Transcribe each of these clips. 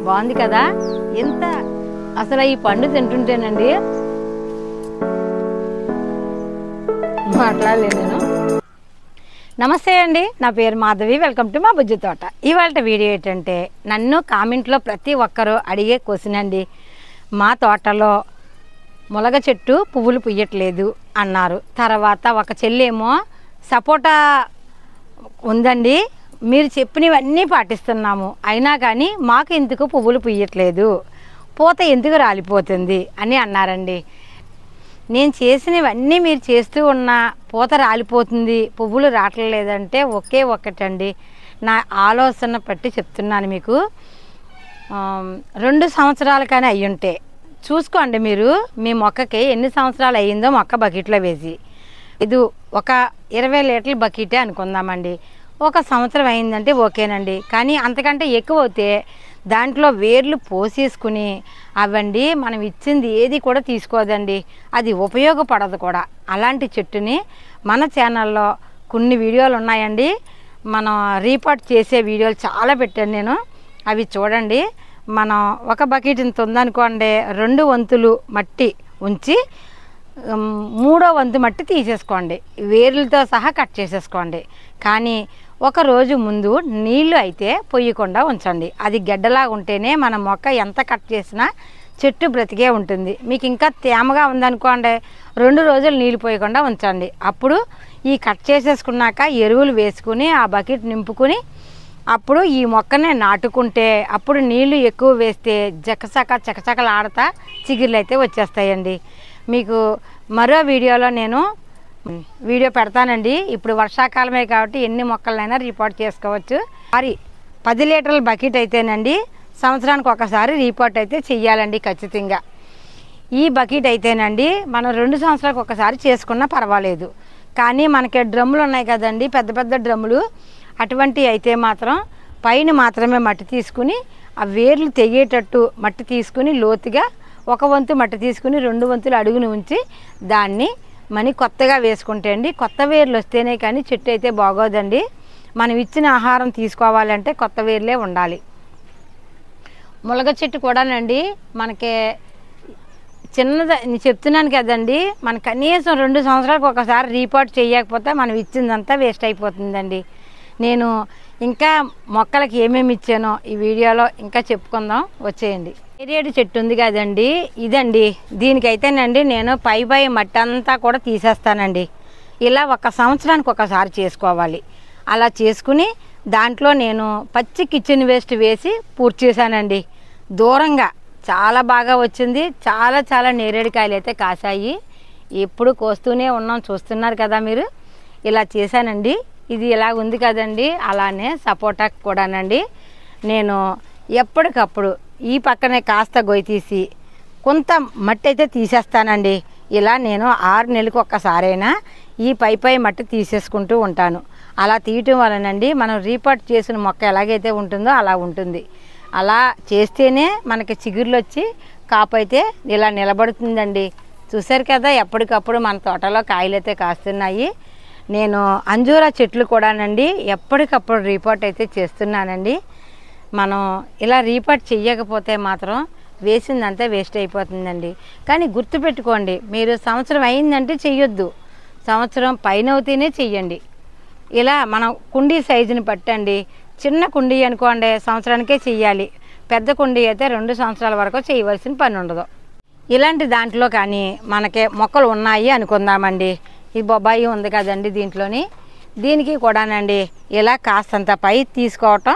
బాగుంది కదా. ఎంత అసలు ఈ పండు తింటుంటేనండి మాట్లాడలేదు నేను. నమస్తే అండి, నా పేరు మాధవి. వెల్కమ్ టు మా బుజ్జి తోట. ఇవాళ వీడియో ఏంటంటే, నన్ను కామెంట్లో ప్రతి ఒక్కరూ అడిగే క్వశ్చన్ అండి. మా తోటలో ములగ చెట్టు పువ్వులు పుయ్యట్లేదు అన్నారు. తర్వాత ఒక చెల్లేమో సపోటా ఉందండి, మీరు చెప్పినవన్నీ పాటిస్తున్నాము, అయినా కానీ మాకు ఎందుకు పువ్వులు పుయ్యట్లేదు, పూత ఎందుకు రాలిపోతుంది అని అన్నారండి. నేను చేసినవన్నీ మీరు చేస్తూ ఉన్నా పూత రాలిపోతుంది, పువ్వులు రావట్లేదంటే ఒకే ఒక్కటండి, నా ఆలోచన పట్టి చెప్తున్నాను మీకు. 2 సంవత్సరాలు కానీ అయ్యుంటే చూసుకోండి మీరు, మీ మొక్కకి ఎన్ని సంవత్సరాలు అయ్యిందో మొక్క బకెట్లో వేసి. ఇది ఒక 20 లీటర్ల బకెటే అనుకుందామండి. 1 సంవత్సరం అయిందంటే ఓకేనండి. కానీ అంతకంటే ఎక్కువ అవుతే దాంట్లో వేర్లు పోసేసుకుని అవండి మనం ఇచ్చింది ఏది కూడా తీసుకోదండి, అది ఉపయోగపడదు కూడా. అలాంటి చెట్టుని మన ఛానల్లో కొన్ని వీడియోలు ఉన్నాయండి, మనం రీపాట్ చేసే వీడియోలు చాలా పెట్టాను నేను, అవి చూడండి. మనం ఒక బకెట్ ఇంత ఉందనుకోండి, 2 వంతులు మట్టి ఉంచి 3వ వంతు మట్టి తీసేసుకోండి, వేర్లతో సహా కట్ చేసేసుకోండి. కానీ ఒక రోజు ముందు నీళ్లు అయితే పొయ్యకుండా ఉంచండి. అది గడ్డలా ఉంటేనే మన మొక్క ఎంత కట్ చేసినా చెట్టు బ్రతికే ఉంటుంది. మీకు ఇంకా తేమగా ఉందనుకోండి, 2 రోజులు నీళ్ళు పోయకుండా ఉంచండి. అప్పుడు ఈ కట్ చేసేసుకున్నాక ఎరువులు వేసుకుని ఆ బకెట్ నింపుకుని అప్పుడు ఈ మొక్కనే నాటుకుంటే, అప్పుడు నీళ్లు ఎక్కువ వేస్తే చకచకలాడతా చిగుర్లు అయితే వచ్చేస్తాయండి. మీకు మరో వీడియోలో నేను వీడియో పెడతానండి. ఇప్పుడు వర్షాకాలమే కాబట్టి ఎన్ని మొక్కలైనా రిపోర్ట్ చేసుకోవచ్చు. మరి 10 లీటర్ల బకెట్ అయితేనండి సంవత్సరానికి ఒకసారి రిపోర్ట్ అయితే చెయ్యాలండి ఖచ్చితంగా. ఈ బకెట్ అయితేనండి మనం 2 సంవత్సరాలకు ఒకసారి చేసుకున్నా పర్వాలేదు. కానీ మనకి డ్రమ్ములు ఉన్నాయి కదండి, పెద్ద పెద్ద డ్రమ్ములు, అటువంటివి అయితే మాత్రం పైన మాత్రమే మట్టి తీసుకుని ఆ వేర్లు తెగేటట్టు మట్టి తీసుకుని లోతుగా 1 వంతు మట్టి తీసుకుని 2 వంతులు అడుగుని ఉంచి దాన్ని మనీ కొత్తగా వేసుకుంటే అండి, కొత్త వేర్లు వస్తేనే కానీ చెట్టు అయితే బాగోదండి. మనం ఇచ్చిన ఆహారం తీసుకోవాలంటే కొత్త వేర్లే ఉండాలి. ములగ చెట్టు కూడానండి మనకి చిన్నది చెప్తున్నాను కదండి, మన కనీసం 2 సంవత్సరాలకు ఒకసారి రీపోర్ట్ చేయకపోతే మనం ఇచ్చిందంతా వేస్ట్ అయిపోతుందండి. నేను ఇంకా మొక్కలకి ఏమేమి ఇచ్చానో ఈ వీడియోలో ఇంకా చెప్పుకుందాం, వచ్చేయండి. నేరేడు చెట్టు ఉంది కదండి, ఇదండి. దీనికైతేనండి నేను పై మట్టి అంతా కూడా తీసేస్తానండి. ఇలా 1 సంవత్సరానికి ఒకసారి చేసుకోవాలి. అలా చేసుకుని దాంట్లో నేను పచ్చి కిచెన్ వేస్ట్ వేసి పూర్తి చేశానండి. దూరంగా చాలా బాగా వచ్చింది. చాలా నేరేడుకాయలు అయితే కాసాయి. ఎప్పుడు కోస్తూనే ఉన్నాం, చూస్తున్నారు కదా మీరు. ఇలా చేశానండి. ఇది ఇలా ఉంది కదండి, అలానే సపోటా కూడానండి నేను ఎప్పటికప్పుడు ఈ పక్కనే కాస్త గొయ్యి తీసి కొంత మట్టి అయితే తీసేస్తానండి. ఇలా నేను 6 నెలలకు ఒక్కసారైనా ఈ పై మట్టి తీసేసుకుంటూ ఉంటాను. అలా తీయటం వలనండి మనం రీపాట్ చేసిన మొక్క ఎలాగైతే ఉంటుందో అలా ఉంటుంది. అలా చేస్తేనే మనకి చిగుర్లు వచ్చి కాపు అయితే ఇలా నిలబడుతుందండి. చూసారు కదా, ఎప్పటికప్పుడు మన తోటలో కాయలు అయితే కాస్తున్నాయి. నేను అంజూరా చెట్లు కూడానండి ఎప్పటికప్పుడు రీపాట్ అయితే చేస్తున్నానండి. మనం ఇలా రీపాట్ చెయ్యకపోతే మాత్రం వేసిందంతా వేస్ట్ అయిపోతుందండి. కానీ గుర్తుపెట్టుకోండి, మీరు సంవత్సరం అయిందంటే చెయ్యొద్దు, సంవత్సరం పైన అవుతేనే చెయ్యండి. ఇలా మనం కుండీ సైజుని పట్టండి. చిన్న కుండీ అనుకోండి సంవత్సరానికే చెయ్యాలి, పెద్ద కుండీ అయితే 2 సంవత్సరాల వరకు చేయవలసిన పని ఉండదు. ఇలాంటి దాంట్లో కానీ మనకి మొక్కలు ఉన్నాయి అనుకుందామండి, ఈ బొబ్బాయి ఉంది కదండి దీనికి కూడానండి ఇలా కాస్తంత పై తీసుకోవటం,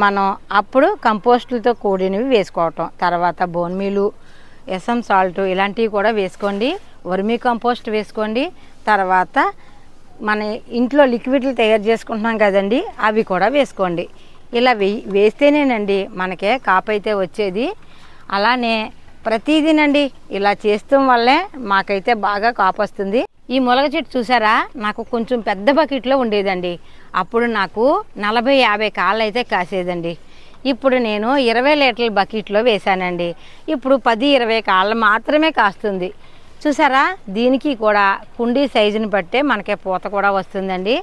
మనం అప్పుడు కంపోస్టులతో కూడినవి వేసుకోవటం, తర్వాత బోన్ మీలు, ఎస్ఎం సాల్ట్ ఇలాంటివి కూడా వేసుకోండి, వర్మీ కంపోస్ట్ వేసుకోండి. తర్వాత మన ఇంట్లో లిక్విడ్లు తయారు చేసుకుంటున్నాం కదండి, అవి కూడా వేసుకోండి. ఇలా వేస్తేనేనండి మనకే కాపు అయితే వచ్చేది. అలానే ప్రతిదీనండి ఇలా చేస్తాం వల్లే మాకైతే బాగా కాపు వస్తుంది. ఈ ములగ చెట్టు చూసారా, నాకు కొంచెం పెద్ద బకెట్లో ఉండేదండి. అప్పుడు నాకు 40-50 కాళ్ళు అయితే కాసేదండి. ఇప్పుడు నేను 20 లీటర్ల బకెట్లో వేశానండి. ఇప్పుడు 10-20 కాళ్ళు మాత్రమే కాస్తుంది. చూసారా, దీనికి కూడా కుండీ సైజుని బట్టే మనకే పూత కూడా వస్తుందండి.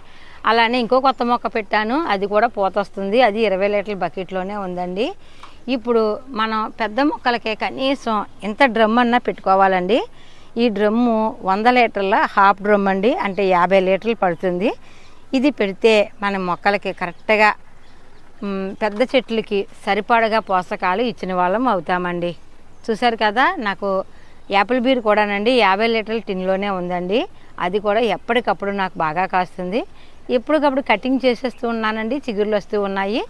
అలానే ఇంకో కొత్త మొక్క పెట్టాను, అది కూడా పూత వస్తుంది. అది 20 లీటర్ల బకెట్లోనే ఉందండి. ఇప్పుడు మనం పెద్ద మొక్కలకే కనీసం ఇంత డ్రమ్ అన్నా పెట్టుకోవాలండి. ఈ డ్రమ్ము 100 లీటర్ల హాఫ్ డ్రమ్ అండి, అంటే 50 లీటర్లు పడుతుంది. ఇది పెడితే మన మొక్కలకి కరెక్ట్గా పెద్ద చెట్లకి సరిపడగా పోషకాలు ఇచ్చిన వాళ్ళం అవుతామండి. చూసారు కదా, నాకు యాపిల్ బీర్ కూడానండి 50 లీటర్ల టిన్లోనే ఉందండి. అది కూడా ఎప్పటికప్పుడు నాకు బాగా కాస్తుంది. ఎప్పటికప్పుడు కటింగ్ చేసేస్తూ ఉన్నానండి, చిగుర్లు వస్తూ ఉన్నాయి.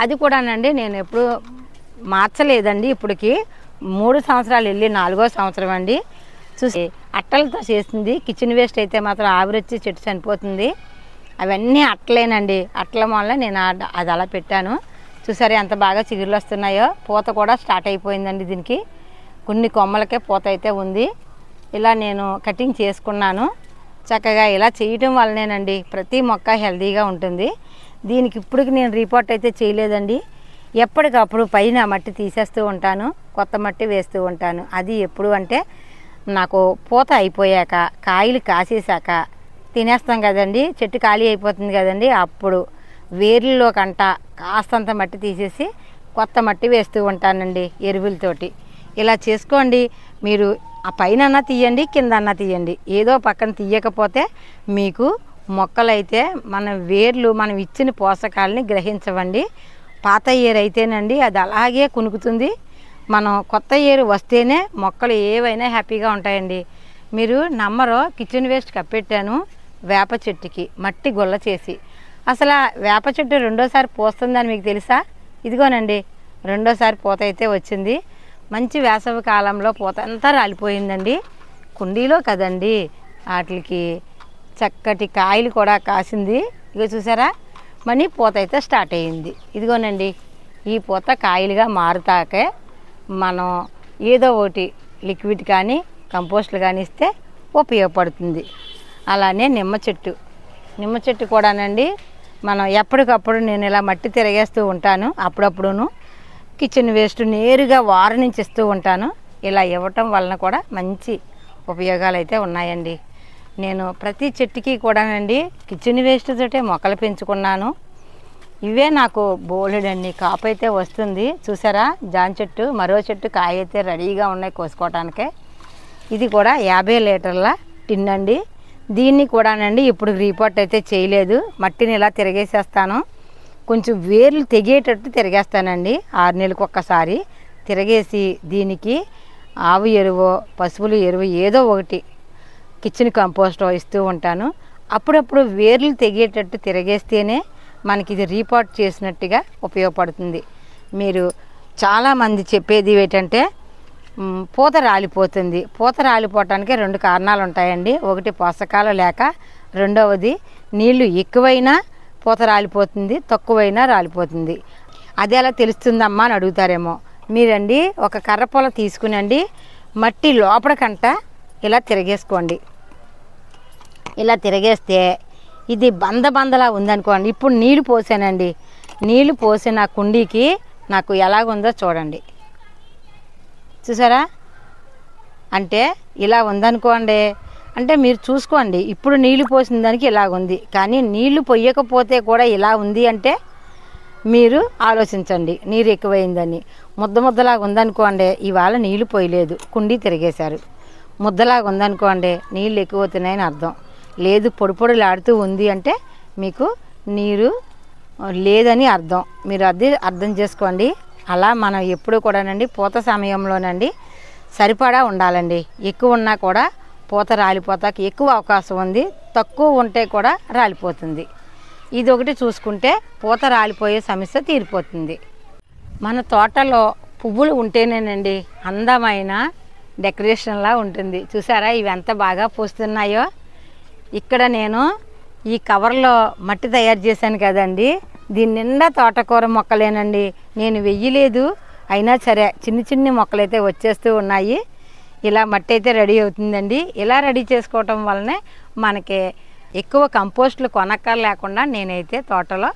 అది కూడానండి నేను ఎప్పుడు మార్చలేదండి. ఇప్పటికి 3 సంవత్సరాలు వెళ్ళి 4వ సంవత్సరం అండి. చూసి అట్టలతో చేసింది. కిచెన్ వేస్ట్ అయితే మాత్రం ఆవిరొచ్చి చెట్టు చనిపోతుంది. అవన్నీ అట్టలేనండి. అట్ల వల్ల నేను అది అలా పెట్టాను. చూసారా ఎంత బాగా చిగుర్లు వస్తున్నాయో. పూత కూడా స్టార్ట్ అయిపోయిందండి. దీనికి కొన్ని కొమ్మలకే పూత అయితే ఉంది. ఇలా నేను కటింగ్ చేసుకున్నాను. చక్కగా ఇలా చేయటం వల్లనేనండి ప్రతి మొక్క హెల్తీగా ఉంటుంది. దీనికి ఇప్పటికి నేను రిపోర్ట్ అయితే చేయలేదండి. ఎప్పటికప్పుడు పైన మట్టి తీసేస్తూ ఉంటాను, కొత్త మట్టి వేస్తూ ఉంటాను. అది ఎప్పుడు అంటే నాకు పూత అయిపోయాక, కాయలు కాసేసాక తినేస్తాం కదండి, చెట్టు ఖాళీ అయిపోతుంది కదండి, అప్పుడు వేర్లలో కంట కాస్తంత మట్టి తీసేసి కొత్త మట్టి వేస్తూ ఉంటానండి ఎరువులతోటి. ఇలా చేసుకోండి. మీరు ఆ పైన అన్నా తీయండి, కింద అన్నా తీయండి, ఏదో పక్కన తీయకపోతే మీకు మొక్కలైతే మన వేర్లు మనం ఇచ్చిన పోషకాలని గ్రహించవండి. పాత ఏరు అయితేనండి అది అలాగే కునుకుతుంది. మనం కొత్త ఏరు వస్తేనే మొక్కలు ఏవైనా హ్యాపీగా ఉంటాయండి. మీరు నమ్మరో, కిచెన్ వేస్ట్ కప్పెట్టాను వేప చెట్టుకి మట్టి గొల్ల చేసి. అసలు వేప చెట్టు రెండోసారి పోస్తుందని మీకు తెలుసా? ఇదిగోనండి రెండోసారి పూత అయితే వచ్చింది. మంచి వేసవి కాలంలో పూత అంతా రాలిపోయిందండి. కుండీలో కదండి, వాటికి చక్కటి కాయలు కూడా కాసింది. ఇగో చూసారా, మనీ పూత అయితే స్టార్ట్ అయ్యింది. ఇదిగోనండి ఈ పూత కాయలుగా మారుతాకే మనం ఏదో ఒకటి లిక్విడ్ కానీ కంపోస్ట్లు కానీ ఇస్తే ఉపయోగపడుతుంది. అలానే నిమ్మ చెట్టు కూడానండి మనం ఎప్పటికప్పుడు నేను ఇలా మట్టి తిరగేస్తూ ఉంటాను. అప్పుడప్పుడును కిచెన్ వేస్ట్ నేరుగా వారు నుంచి ఇస్తూ ఉంటాను. ఇలా ఇవ్వటం వలన కూడా మంచి ఉపయోగాలు అయితే ఉన్నాయండి. నేను ప్రతి చెట్టుకి కూడానండి కిచెన్ వేస్ట్ తోటే మొక్కలు పెంచుకున్నాను. ఇవే నాకు బోలెడండి కాపు అయితే వస్తుంది. చూసారా, జాన్ చెట్టు మరో చెట్టు కాయ అయితే రెడీగా ఉన్నాయి కోసుకోవటానికే. ఇది కూడా 50 లీటర్ల టిన్ అండి. దీన్ని కూడానండి ఇప్పుడు రీపోర్ట్ అయితే చేయలేదు. మట్టిని ఇలా తిరగేసేస్తాను. కొంచెం వేర్లు తెగేటట్టు తిరగేస్తానండి. 6 నెలలకు ఒక్కసారి తిరగేసి దీనికి ఆవు ఎరువు, పశువుల ఎరువు ఏదో ఒకటి కిచెన్ కంపోస్ట్ ఇస్తూ ఉంటాను. అప్పుడప్పుడు వేర్లు తెగేటట్టు తిరగేస్తేనే మనకి ఇది రీపోర్ట్ చేసినట్టుగా ఉపయోగపడుతుంది. మీరు చాలామంది చెప్పేది ఏంటంటే పూత రాలిపోతుంది. పూత రాలిపోవటానికి 2 కారణాలు ఉంటాయండి. ఒకటి పోషకాలు లేక, రెండవది నీళ్లు ఎక్కువైనా పూత రాలిపోతుంది, తక్కువైనా రాలిపోతుంది. అది ఎలా తెలుస్తుందమ్మా అని అడుగుతారేమో. మీరండి ఒక కర్రపొల తీసుకునండి, మట్టి లోపలికంట ఇలా తిరగేసుకోండి. ఇలా తిరగేస్తే ఇది బందలా ఉందనుకోండి. ఇప్పుడు నీళ్లు పోసానండి, నీళ్లు పోసిన కుండీకి నాకు ఎలాగుందో చూడండి. చూసారా, అంటే ఇలా ఉందనుకోండి. అంటే మీరు చూసుకోండి, ఇప్పుడు నీళ్లు పోసిన దానికి ఇలాగుంది, కానీ నీళ్లు పొయ్యకపోతే కూడా ఇలా ఉంది అంటే మీరు ఆలోచించండి నీరు ఎక్కువైందని. ముద్దలాగా ఉందనుకోండి, ఇవాళ నీళ్లు పోయలేదు, కుండీ తిరిగేశారు. ముద్దలాగా ఉందనుకోండి, నీళ్ళు ఎక్కువ అవుతున్నాయని అర్థం. లేదు పొడిలాడుతూ ఉంది అంటే మీకు నీరు లేదని అర్థం. మీరు అది అర్థం చేసుకోండి. అలా మనం ఎప్పుడు కూడానండి పూత సమయంలోనండి సరిపడా ఉండాలండి. ఎక్కువ ఉన్నా కూడా పూత రాలిపోతాకి ఎక్కువ అవకాశం ఉంది, తక్కువ ఉంటే కూడా రాలిపోతుంది. ఇది ఒకటి చూసుకుంటే పూత రాలిపోయే సమస్య తీరిపోతుంది. మన తోటలో పువ్వులు ఉంటేనేనండి అందమైన డెకరేషన్లా ఉంటుంది. చూసారా ఇవి ఎంత బాగా పూస్తున్నాయో. ఇక్కడ నేను ఈ కవర్లో మట్టి తయారు చేశాను కదండి, దీని నిండా తోటకూర మొక్కలేనండి. నేను వెయ్యలేదు, అయినా సరే చిన్ని మొక్కలైతే వచ్చేస్తూ ఉన్నాయి. ఇలా మట్టి అయితే రెడీ అవుతుందండి. ఇలా రెడీ చేసుకోవటం వల్లనే మనకి ఎక్కువ కంపోస్ట్లు కొనక్కర్లేకుండా నేనైతే తోటలో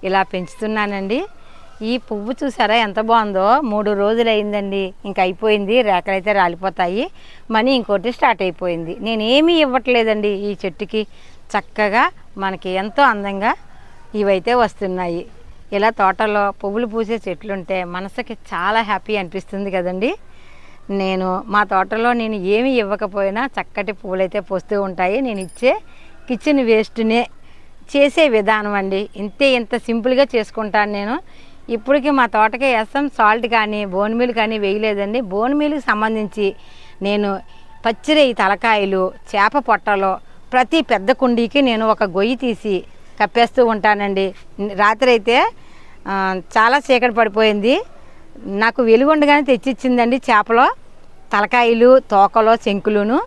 ఇలా పెంచుతున్నానండి. ఈ పువ్వు చూసారా ఎంత బాగుందో. 3 రోజులు అయిందండి, ఇంక అయిపోయింది. రేకలైతే రాలిపోతాయి. మనీ ఇంకోటి స్టార్ట్ అయిపోయింది. నేనేమీ ఇవ్వట్లేదండి ఈ చెట్టుకి. చక్కగా మనకి ఎంతో అందంగా ఇవైతే వస్తున్నాయి. ఇలా తోటలో పువ్వులు పూసే చెట్లుంటే మనసుకి చాలా హ్యాపీ అనిపిస్తుంది కదండి. మా తోటలో నేను ఏమి ఇవ్వకపోయినా చక్కటి పువ్వులైతే పూస్తూ ఉంటాయి. నేను ఇచ్చే కిచెన్ వేస్ట్నే చేసే విధానం అండి. ఇంత సింపుల్గా చేసుకుంటాను నేను. ఇప్పటికీ మా తోటకి ఎస్ఎం సాల్ట్ కానీ బోన్ మీల్ కానీ వేయలేదండి. బోన్ మీల్కి సంబంధించి నేను పచ్చిరొయ్య తలకాయలు, చేప పొట్టలు ప్రతి పెద్ద కుండీకి నేను ఒక గొయ్యి తీసి కప్పేస్తూ ఉంటానండి. రాత్రి అయితే చాలా చీకటి పడిపోయింది. నాకు వెలుగుండగానే తెచ్చిచ్చిందండి చేపలో తలకాయలు, తోకలో, చెంకులును.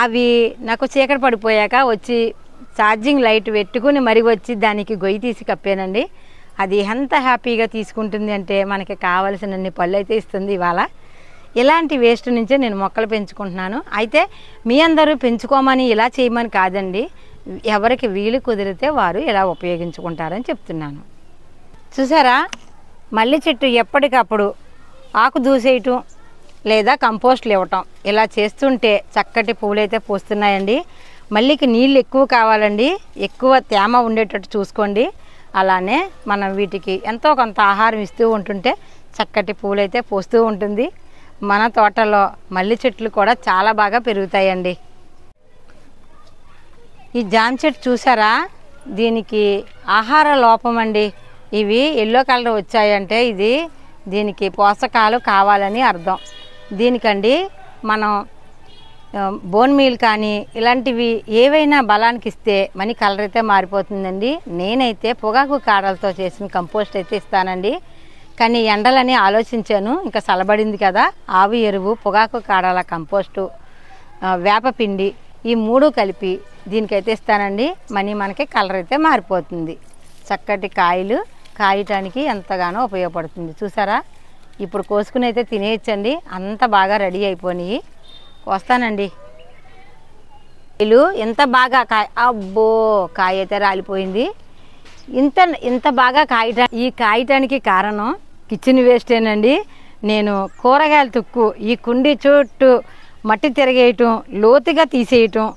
అవి నాకు చీకటి పడిపోయాక వచ్చి ఛార్జింగ్ లైట్ పెట్టుకుని మరి వచ్చి దానికి గొయ్యి తీసి కప్పానండి. అది ఎంత హ్యాపీగా తీసుకుంటుంది అంటే మనకి కావలసినన్ని పళ్ళు అయితే ఇస్తుంది. ఇవాళ ఇలాంటి వేస్ట్ నుంచే నేను మొక్కలు పెంచుకుంటున్నాను. అయితే మీ అందరూ పెంచుకోమని ఇలా చేయమని కాదండి, ఎవరికి వీలు కుదిరితే వారు ఇలా ఉపయోగించుకుంటారని చెప్తున్నాను. చూసారా, మల్లె చెట్టు ఎప్పటికప్పుడు ఆకు దూసేయటం లేదా కంపోస్ట్లు ఇవ్వటం ఇలా చేస్తుంటే చక్కటి పువ్వులైతే పూస్తున్నాయండి. మల్లికి నీళ్ళు ఎక్కువ కావాలండి, ఎక్కువ తేమ ఉండేటట్టు చూసుకోండి. అలానే మనం వీటికి ఎంతో కొంత ఆహారం ఇస్తూ ఉంటుంటే చక్కటి పువ్వులైతే పూస్తూ ఉంటుంది. మన తోటలో మల్లె చెట్లు కూడా చాలా బాగా పెరుగుతాయండి. ఈ జామ చెట్టు చూసారా, దీనికి ఆహార లోపం అండి. ఇవి ఎల్లో కలర్ వచ్చాయంటే దీనికి పోషకాలు కావాలని అర్థం. దీనికండి మనం బోన్ మీల్ కానీ ఇలాంటివి ఏవైనా బలానికి ఇస్తే మనీ కలర్ అయితే మారిపోతుందండి. నేనైతే పొగాకు కాడలతో చేసిన కంపోస్ట్ అయితే ఇస్తానండి. కానీ ఎండలని ఆలోచించాను, ఇంకా చల్లబడింది కదా, ఆవు ఎరువు, పొగాకు కాడల కంపోస్టు, వేపపిండి ఈ 3 కలిపి దీనికైతే ఇస్తానండి. మనకి కలర్ అయితే మారిపోతుంది. చక్కటి కాయలు కాయటానికి ఎంతగానో ఉపయోగపడుతుంది. చూసారా, ఇప్పుడు కోసుకుని అయితే తినేయచ్చండి, అంత బాగా రెడీ అయిపోయినాయి. వస్తానండి. కాయలు ఎంత బాగా అబ్బో కాయ అయితే రాలిపోయింది. ఇంత బాగా కాయటానికి కారణం కిచెన్ వేస్టేనండి. నేను కూరగాయల తుక్కు ఈ కుండీ చుట్టూ మట్టి తిరగేయటం, లోతుగా తీసేయటం,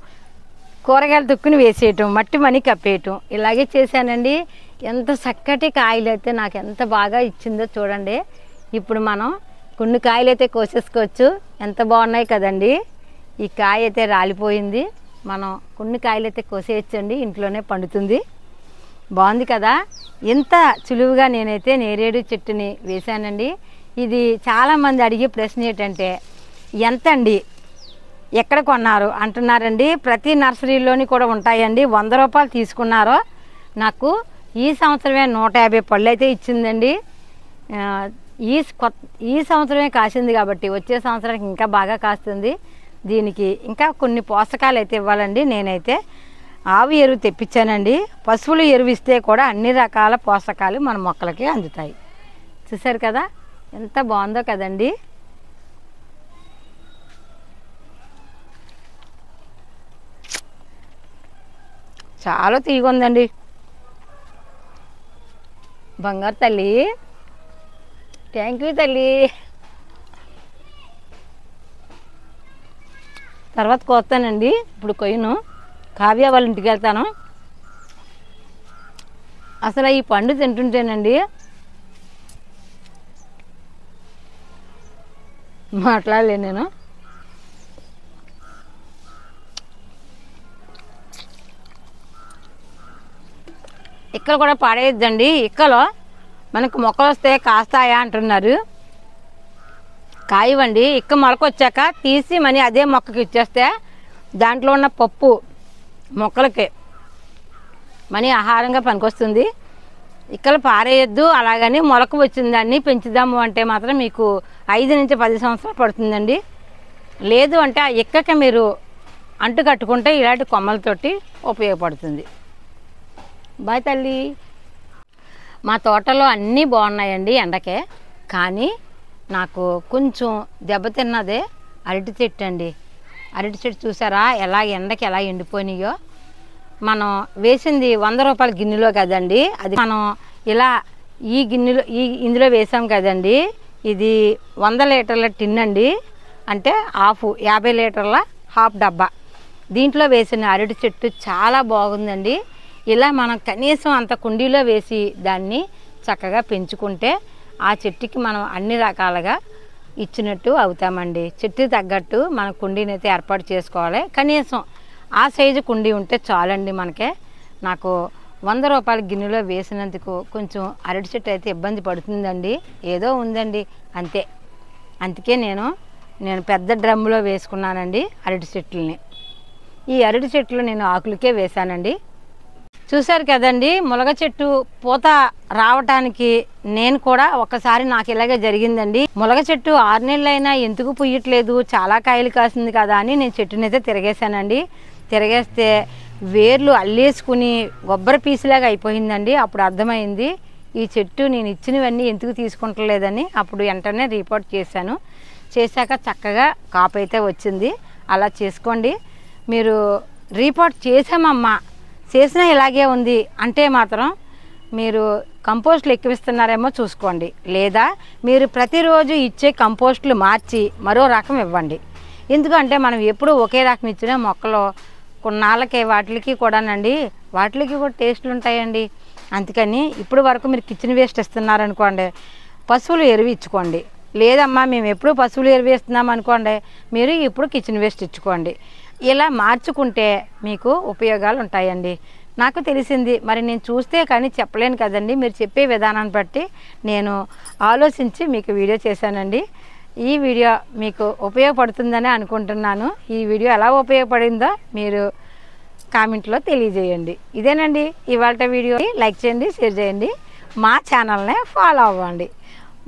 కూరగాయల తుక్కుని వేసేయటం, మట్టి కప్పేయటం ఇలాగే చేశానండి. ఎంత చక్కటి కాయలు అయితే నాకు ఎంత బాగా ఇచ్చిందో చూడండి. ఇప్పుడు మనం కొన్ని కాయలు అయితే కోసేసుకోవచ్చు. ఎంత బాగున్నాయి కదండి. ఈ కాయ అయితే రాలిపోయింది. మనం కొన్ని కాయలు అయితే కోసేయచ్చండి, ఇంట్లోనే పండుతుంది. బాగుంది కదా. ఇంత సులువుగా నేనైతే నేరేడు చెట్టుని వేశానండి. ఇది చాలామంది అడిగే ప్రశ్న ఏంటంటే ఎంత అండి, ఎక్కడ కొన్నారు అంటున్నారండి. ప్రతి నర్సరీలోని కూడా ఉంటాయండి. 100 రూపాయలు తీసుకున్నారో నాకు ఈ సంవత్సరమే 150 పళ్ళు అయితే ఇచ్చిందండి. ఈ సంవత్సరమే కాసింది కాబట్టి వచ్చే సంవత్సరానికి ఇంకా బాగా కాస్తుంది. దీనికి ఇంకా కొన్ని పోషకాలు అయితే ఇవ్వాలండి. నేనైతే ఆవు ఎరువు తెప్పించానండి. పశువులు ఎరువు ఇస్తే కూడా అన్ని రకాల పోషకాలు మన మొక్కలకి అందుతాయి. చూసారు కదా ఎంత బాగుందో కదండి. చాలా తీగ ఉందండి. బంగారు తల్లి, థ్యాంక్ యూ తల్లి. తర్వాత కోస్తానండి. ఇప్పుడు కొయ్యను, కావ్య వాళ్ళ ఇంటికి వెళ్తాను. అసలు ఈ పండు తింటుంటేనండి మాట్లాడలేను నేను. ఇక్కలు కూడా పాడేయద్దండి. ఇక్కలో మనకు మొక్కలు వస్తే కాస్తాయా అంటున్నారు. కాయవండి. ఇక్క మొలకొచ్చాక తీసి మనీ అదే మొక్కకి ఇచ్చేస్తే దాంట్లో ఉన్న పప్పు మొక్కలకి మనీ ఆహారంగా పనికొస్తుంది. ఇక్కలు పారేయద్దు. అలాగని మొలక వచ్చిన దాన్ని పెంచుదాము అంటే మాత్రం మీకు 5 నుంచి 10 సంవత్సరాలు పడుతుందండి. లేదు అంటే ఆ ఇక్కకి మీరు అంటు కట్టుకుంటే ఇలాంటి కొమ్మలతోటి ఉపయోగపడుతుంది. బాయ్ తల్లి. మా తోటలో అన్నీ బాగున్నాయండి ఎండకే. కానీ నాకు కొంచెం దెబ్బతిన్నదే అరటి చెట్టు అండి. అరటి చెట్టు చూసారా ఎండకి ఎలా ఎండిపోయినాయో. మనం వేసింది 100 రూపాయల గిన్నెలో కదండి. అది మనం ఇలా ఇందులో వేసాం కదండి. ఇది 100 లీటర్ల టిన్ అండి. అంటే 50 లీటర్ల హాఫ్ డబ్బా. దీంట్లో వేసిన అరటి చెట్టు చాలా బాగుందండి. ఇలా మనం కనీసం అంత కుండీలో వేసి దాన్ని చక్కగా పెంచుకుంటే ఆ చెట్టుకి మనం అన్ని రకాలుగా ఇచ్చినట్టు అవుతామండి. చెట్టు తగ్గట్టు మన కుండీని అయితే ఏర్పాటు చేసుకోవాలి. కనీసం ఆ సైజు కుండీ ఉంటే చాలండి మనకే. నాకు 100 రూపాయల గిన్నెలో వేసినందుకు కొంచెం అరటి చెట్టు అయితే ఇబ్బంది పడుతుందండి, ఏదో ఉందండి అంతే. అందుకే నేను పెద్ద డ్రమ్ములో వేసుకున్నానండి అరటి చెట్లని. ఈ అరటి చెట్లు నేను ఆకులకే వేశానండి. చూశారు కదండి, ములగ చెట్టు పూత రావటానికి నేను కూడా ఒకసారి నాకు ఇలాగే జరిగిందండి. ములగ చెట్టు 6 నెలలైనా ఎందుకు పుయ్యట్లేదు, చాలా కాయలు కాసింది కదా అని నేను చెట్టునైతే తిరగేశానండి. తిరగేస్తే వేర్లు అల్లేసుకుని కొబ్బరి పీసులాగా అయిపోయిందండి. అప్పుడు అర్థమైంది ఈ చెట్టు నేను ఇచ్చినవన్నీ ఎందుకు తీసుకుంటలేదని. అప్పుడు వెంటనే రిపోర్ట్ చేశాను. చేశాక చక్కగా కాపు అయితే వచ్చింది. అలా చేసుకోండి. మీరు రిపోర్ట్ చేసామమ్మా, చేసినా ఇలాగే ఉంది అంటే మాత్రం మీరు కంపోస్టులు ఎక్కువిస్తున్నారేమో చూసుకోండి. లేదా మీరు ప్రతిరోజు ఇచ్చే కంపోస్టులు మార్చి మరో రకం ఇవ్వండి. ఎందుకంటే మనం ఎప్పుడూ ఒకే రకం ఇచ్చిన మొక్కలు కొన్నాళ్ళకి వాటికి కూడానండి, వాటికి కూడా టేస్ట్లు ఉంటాయండి. అందుకని ఇప్పుడు వరకు మీరు కిచెన్ వేస్ట్ ఇస్తున్నారనుకోండి, పశువులు ఎరువు ఇచ్చుకోండి. లేదమ్మా మేము ఎప్పుడు పశువులు ఎరువు ఇస్తున్నాం అనుకోండి, మీరు ఇప్పుడు కిచెన్ వేస్ట్ ఇచ్చుకోండి. ఇలా మార్చుకుంటే మీకు ఉపయోగాలు ఉంటాయండి. నాకు తెలిసింది, మరి నేను చూస్తే కానీ చెప్పలేను కదండి. మీరు చెప్పే విధానాన్ని బట్టి నేను ఆలోచించి మీకు వీడియో చేశానండి. ఈ వీడియో మీకు ఉపయోగపడుతుందని అనుకుంటున్నాను. ఈ వీడియో ఎలా ఉపయోగపడిందో మీరు కామెంట్లో తెలియజేయండి. ఇదేనండి ఇవాళ వీడియో. లైక్ చేయండి, షేర్ చేయండి, మా ఛానల్ని ఫాలో అవ్వండి.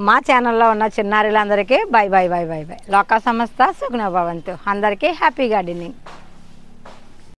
మా ఛానల్లో ఉన్న చిన్నారులందరికీ bye bye bye bye bye. లోకా సమస్త సుఖినో భవంతు. అందరికీ హ్యాపీ గార్డెనింగ్.